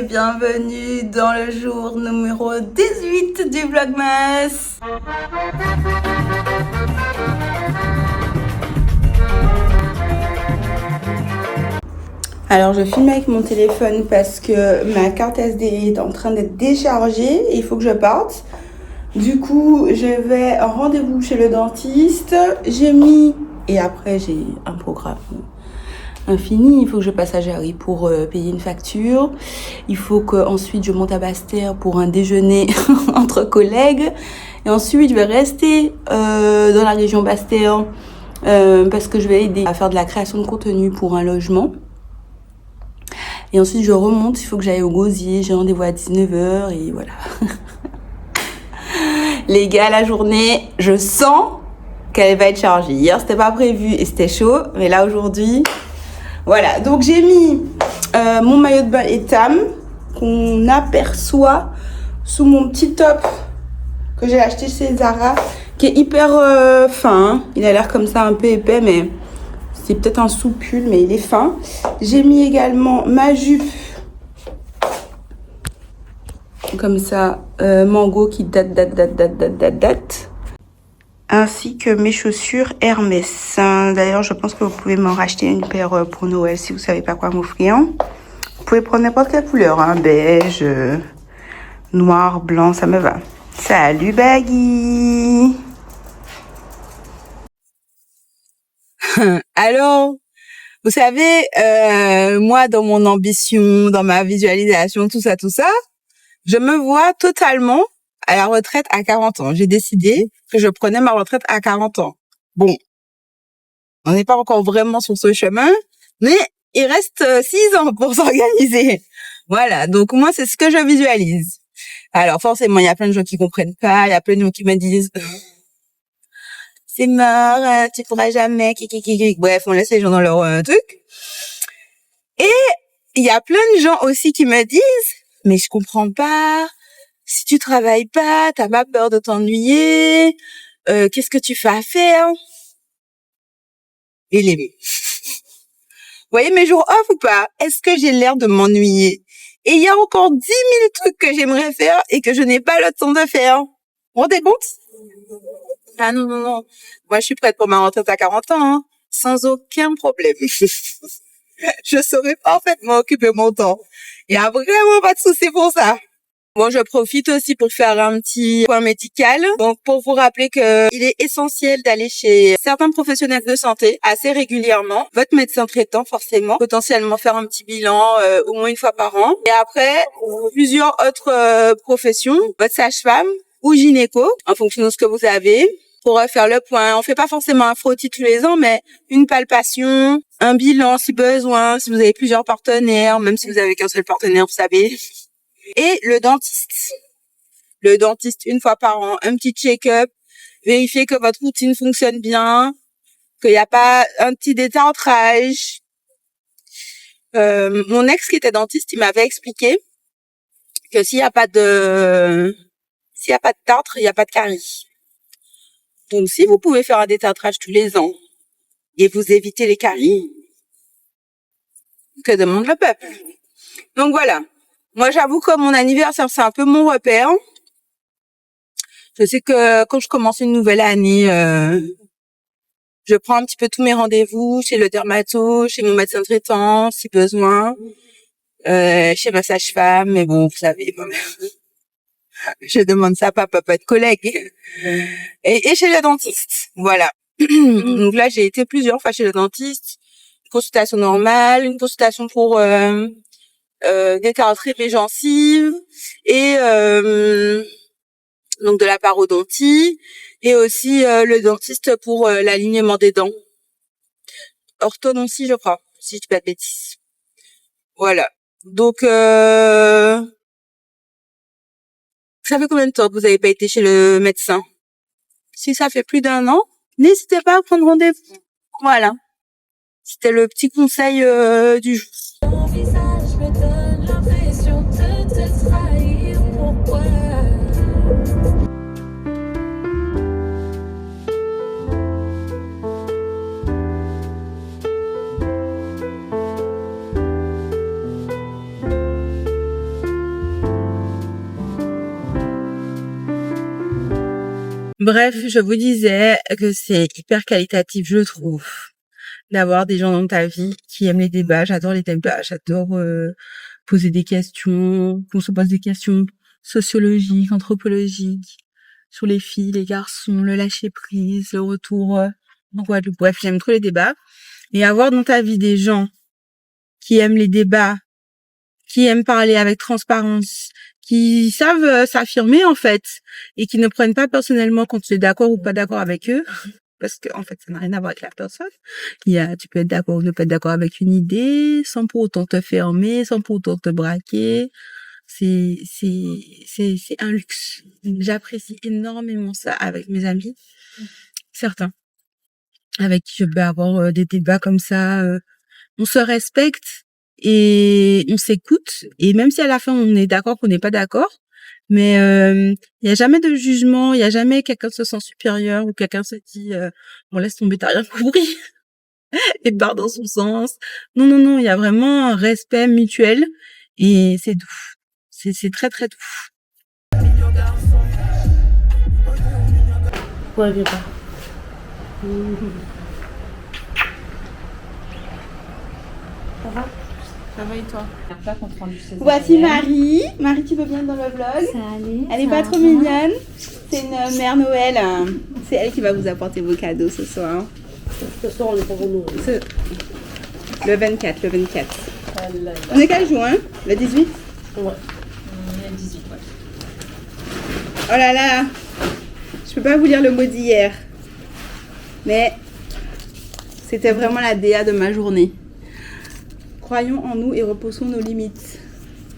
bienvenue dans le jour numéro 18 du Vlogmas. Alors je filme avec mon téléphone parce que ma carte SD est en train d'être déchargée et il faut que je parte. Du coup je vais en rendez-vous chez le dentiste. J'ai mis, et après j'ai un programme infini, il faut que je passe à Jarry pour payer une facture. Il faut que ensuite je monte à Basse-Terre pour un déjeuner entre collègues. Et ensuite je vais rester dans la région Basse-Terre parce que je vais aider à faire de la création de contenu pour un logement. Et ensuite je remonte, il faut que j'aille au Gosier, j'ai rendez-vous à 19h et voilà. Les gars, la journée, je sens qu'elle va être chargée. Hier c'était pas prévu et c'était chaud, mais là aujourd'hui... Voilà, donc j'ai mis mon maillot de bain Etam qu'on aperçoit sous mon petit top que j'ai acheté chez Zara, qui est hyper fin. Hein. Il a l'air comme ça un peu épais, mais c'est peut-être un sous-pull, mais il est fin. J'ai mis également ma jupe, comme ça, mango qui date. Ainsi que mes chaussures Hermès. D'ailleurs, je pense que vous pouvez m'en racheter une paire pour Noël si vous savez pas quoi m'offrir. Vous pouvez prendre n'importe quelle couleur, hein, beige, noir, blanc, ça me va. Salut Baggy. Alors, vous savez, moi, dans mon ambition, dans ma visualisation, tout ça, je me vois totalement à la retraite à 40 ans. J'ai décidé que je prenais ma retraite à 40 ans. Bon, on n'est pas encore vraiment sur ce chemin, mais il reste 6 ans pour s'organiser. Voilà, donc moi, c'est ce que je visualise. Alors forcément, il y a plein de gens qui comprennent pas, il y a plein de gens qui me disent « C'est mort, tu pourras jamais, kikikiki ». Bref, on laisse les gens dans leur truc. Et il y a plein de gens aussi qui me disent « Mais je comprends pas, si tu travailles pas, t'as pas peur de t'ennuyer, qu'est-ce que tu fais à faire ?» Et les... Vous voyez mes jours off ou pas? Est-ce que j'ai l'air de m'ennuyer? Et il y a encore 10 000 trucs que j'aimerais faire et que je n'ai pas le temps de faire. Vous vous rendez compte? Ah non. Moi, je suis prête pour ma retraite à 40 ans, hein, sans aucun problème. Je saurais parfaitement occuper mon temps. Il y a vraiment pas de souci pour ça. Bon, je profite aussi pour faire un petit point médical. Donc, pour vous rappeler que il est essentiel d'aller chez certains professionnels de santé assez régulièrement. Votre médecin traitant, forcément. Potentiellement faire un petit bilan au moins une fois par an. Et après, plusieurs autres professions. Votre sage-femme ou gynéco, en fonction de ce que vous avez. Pour faire le point. On fait pas forcément un frottis tous les ans, mais une palpation, un bilan si besoin, si vous avez plusieurs partenaires, même si vous avez qu'un seul partenaire, vous savez. Et le dentiste. Le dentiste, une fois par an, un petit check-up, vérifier que votre routine fonctionne bien, qu'il n'y a pas un petit détartrage. Mon ex qui était dentiste, il m'avait expliqué que s'il n'y a pas de tartre, il n'y a pas de carie. Donc, si vous pouvez faire un détartrage tous les ans et vous évitez les caries, que demande le peuple? Donc, voilà. Moi, j'avoue que mon anniversaire, c'est un peu mon repère. Je sais que quand je commence une nouvelle année, je prends un petit peu tous mes rendez-vous chez le dermato, chez mon médecin traitant, si besoin, chez ma sage-femme. Mais bon, vous savez, je demande ça pas être collègue. Et chez le dentiste, voilà. Donc là, j'ai été plusieurs fois chez le dentiste. Une consultation normale, une consultation pour détartrer mes gencives et donc de la parodontie et aussi le dentiste pour l'alignement des dents. Orthodontie, je crois, si je dis pas de bêtises. Voilà. Donc ça fait combien de temps que vous n'avez pas été chez le médecin? Si ça fait plus d'1 an, n'hésitez pas à prendre rendez-vous. Voilà. C'était le petit conseil du jour. Ton visage me donne l'impression de te trahir. Pourquoi? Bref, je vous disais que c'est hyper qualitatif, je trouve, d'avoir des gens dans ta vie qui aiment les débats. J'adore les débats, j'adore poser des questions, qu'on se pose des questions sociologiques, anthropologiques, sur les filles, les garçons, le lâcher-prise, le retour en Guadeloupe. Bref, j'aime trop les débats. Et avoir dans ta vie des gens qui aiment les débats, qui aiment parler avec transparence, qui savent s'affirmer en fait, et qui ne prennent pas personnellement quand tu es d'accord ou pas d'accord avec eux, parce que en fait ça n'a rien à voir avec la personne. Tu peux être d'accord ou ne pas être d'accord avec une idée, sans pour autant te fermer, sans pour autant te braquer. C'est un luxe. J'apprécie énormément ça avec mes amis, certains, avec qui je peux avoir des débats comme ça. On se respecte et on s'écoute, et même si à la fin on est d'accord qu'on n'est pas d'accord, mais il y a jamais de jugement, il y a jamais quelqu'un se sent supérieur ou quelqu'un se dit on laisse tomber, t'as rien compris et part dans son sens. Non, il y a vraiment un respect mutuel et c'est doux. C'est très très doux. Ouais, viens pas. Ça va? Ça va et toi? Voici Marie. Marie, tu peux venir dans le vlog? Salut. Elle est pas trop mignonne. C'est une mère Noël. C'est elle qui va vous apporter vos cadeaux ce soir. Ce soir, on est pas venu. Le 24, le 24. On est quel jour, hein? Le 18? Ouais. On est le 18, ouais. Oh là là! Je peux pas vous lire le mot d'hier. Mais c'était vraiment la DA de ma journée. Croyons en nous et repoussons nos limites.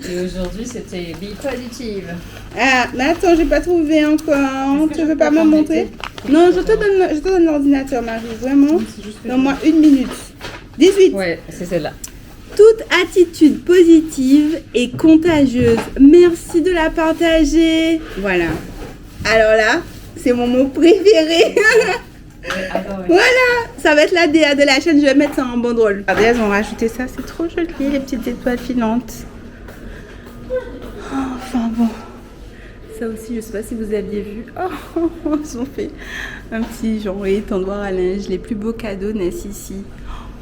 Et aujourd'hui, c'était Be Positive. Ah, mais attends, j'ai pas trouvé encore. Tu veux pas me montrer? Non, je te donne l'ordinateur, Marie, vraiment. Donne-moi 1 minute. 18. Ouais, c'est celle-là. Toute attitude positive est contagieuse. Merci de la partager. Voilà. Alors là, c'est mon mot préféré. Voilà, ça va être la DA de la chaîne. Je vais mettre ça en banderole. Regardez, elles ont rajouté ça. C'est trop joli, les petites étoiles filantes. Enfin bon. Ça aussi, je sais pas si vous aviez vu. Oh, ils ont fait un petit genre étendoir à linge. Les plus beaux cadeaux naissent ici.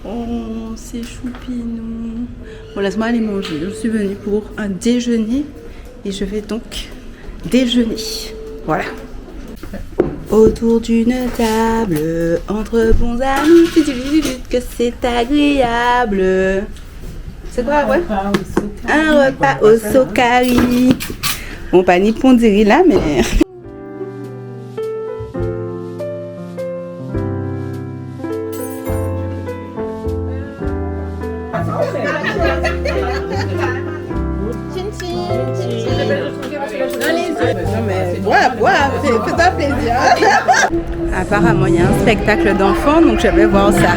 Oh, c'est choupinou. Bon, laisse-moi aller manger. Je suis venue pour un déjeuner et je vais donc déjeuner. Voilà. Autour d'une table, entre bons amis, que c'est agréable. C'est quoi, ouais? Un repas au sokari. Bon, pas ni pondiri là, mais... Non mais bois, fais-toi plaisir. Apparemment il y a un spectacle d'enfants, donc je vais voir ça.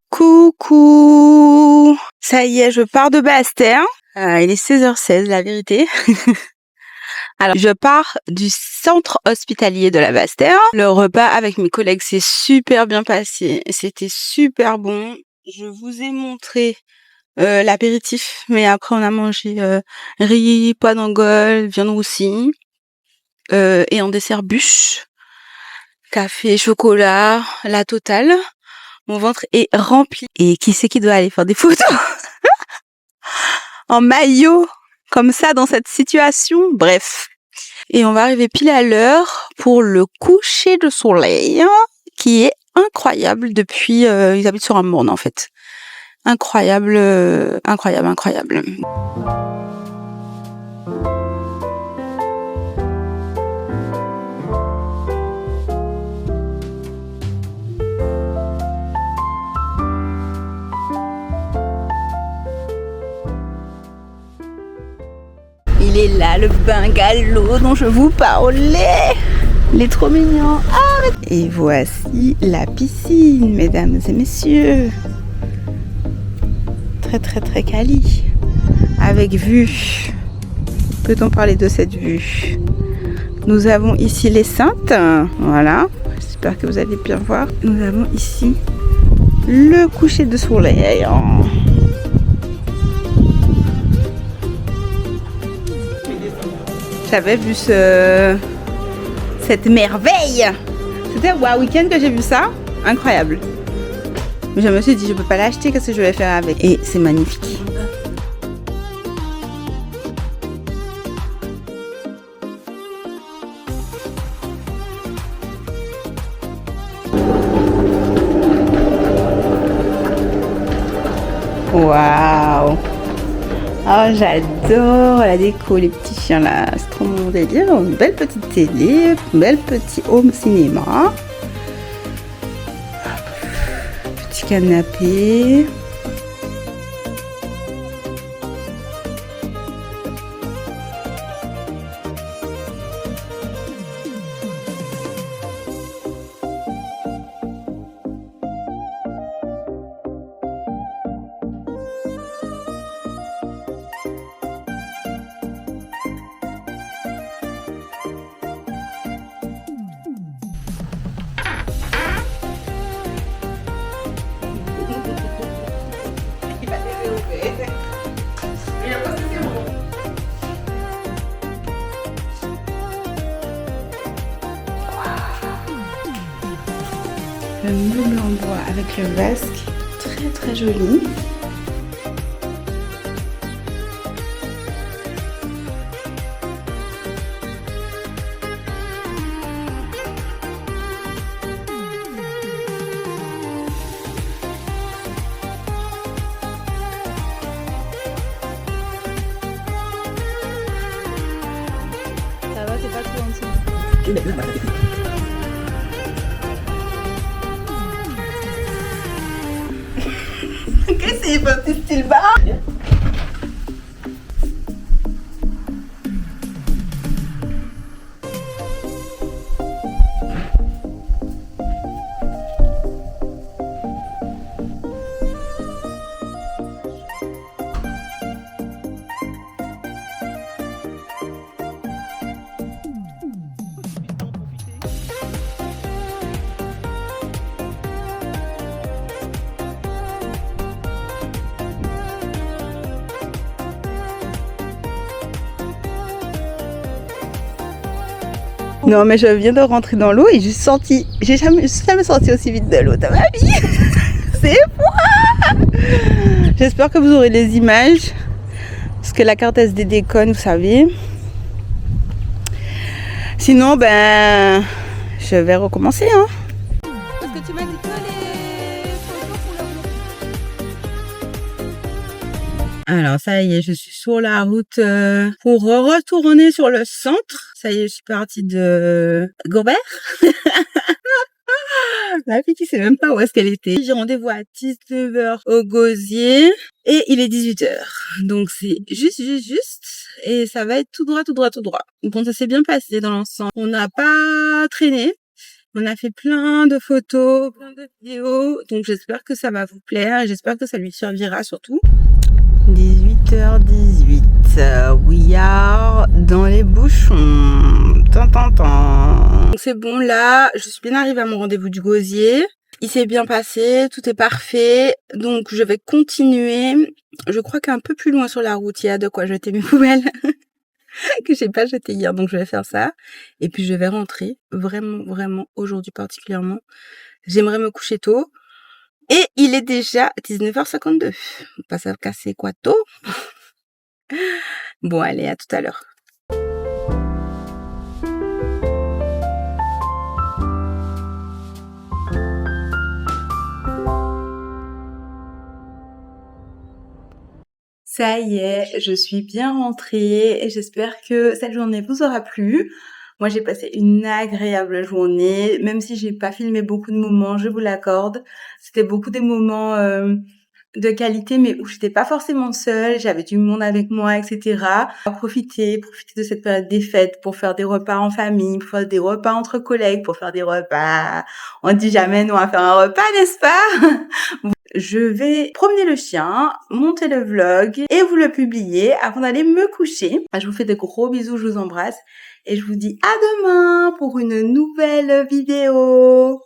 Coucou! Ça y est, je pars de Basse-Terre. Il est 16h16, la vérité. Alors, je pars du centre hospitalier de la Basse-Terre. Le repas avec mes collègues s'est super bien passé. C'était super bon. Je vous ai montré l'apéritif, mais après on a mangé riz, pois d'Angole, viande roussie, et en dessert bûche, café, chocolat, la totale. Mon ventre est rempli. Et qui c'est qui doit aller faire des photos en maillot comme ça dans cette situation? Bref. Et on va arriver pile à l'heure pour le coucher de soleil qui est incroyable depuis... ils habitent sur un morne en fait. Incroyable. Il est là, le bungalow dont je vous parlais. Il est trop mignon. Ah, et voici la piscine, mesdames et messieurs. Très quali. Avec vue. peut-on parler de cette vue? Nous avons ici les Saintes, voilà, j'espère que vous allez bien voir. Nous avons ici le coucher de soleil. J'avais vu cette merveille. C'était un week-end que j'ai vu ça, incroyable. Mais je me suis dit, je peux pas l'acheter, qu'est-ce que je vais faire avec? Et c'est magnifique. Waouh! Oh, j'adore la déco, les petits chiens là, c'est trop mon délire. Une belle petite télé, un bel petit home cinéma. Petit canapé. Le meuble en bois avec le vasque, très très joli. Ça va, c'est pas trop en dessous. Qu'est-ce que c'est pas petit style bar? Non mais je viens de rentrer dans l'eau et j'ai jamais sorti aussi vite de l'eau de ma vie. C'est froid. J'espère que vous aurez les images parce que la carte SD déconne, vous savez. Sinon ben je vais recommencer hein. Parce que tu m'as dit que les photos pour Alors ça y est, je suis sur la route pour retourner sur le centre. Ça y est, je suis partie de Gobert. La fille qui sait même pas où est-ce qu'elle était. J'ai rendez-vous à 19h au Gosier et il est 18h. Donc c'est juste. Et ça va être tout droit. Bon, ça s'est bien passé dans l'ensemble. On n'a pas traîné. On a fait plein de photos, plein de vidéos. Donc j'espère que ça va vous plaire et j'espère que ça lui servira surtout. 18h18. We are dans les bouchons. Donc c'est bon là, je suis bien arrivée à mon rendez-vous du Gosier. Il s'est bien passé, tout est parfait. Donc je vais continuer. Je crois qu'un peu plus loin sur la route, il y a de quoi jeter mes poubelles que j'ai pas jeté hier. Donc je vais faire ça. Et puis je vais rentrer. Vraiment, aujourd'hui particulièrement. J'aimerais me coucher tôt. Et il est déjà 19h52. Pas ça casser quoi tôt. Bon, allez, à tout à l'heure. Ça y est, je suis bien rentrée et j'espère que cette journée vous aura plu. Moi, j'ai passé une agréable journée, même si j'ai pas filmé beaucoup de moments, je vous l'accorde. C'était beaucoup des moments de qualité, mais où j'étais pas forcément seule, j'avais du monde avec moi, etc. Profiter de cette période des fêtes pour faire des repas en famille, pour faire des repas entre collègues, pour faire des repas. On dit jamais non à faire un repas, n'est-ce pas? je vais promener le chien, monter le vlog et vous le publier avant d'aller me coucher. Je vous fais de gros bisous, je vous embrasse et je vous dis à demain pour une nouvelle vidéo.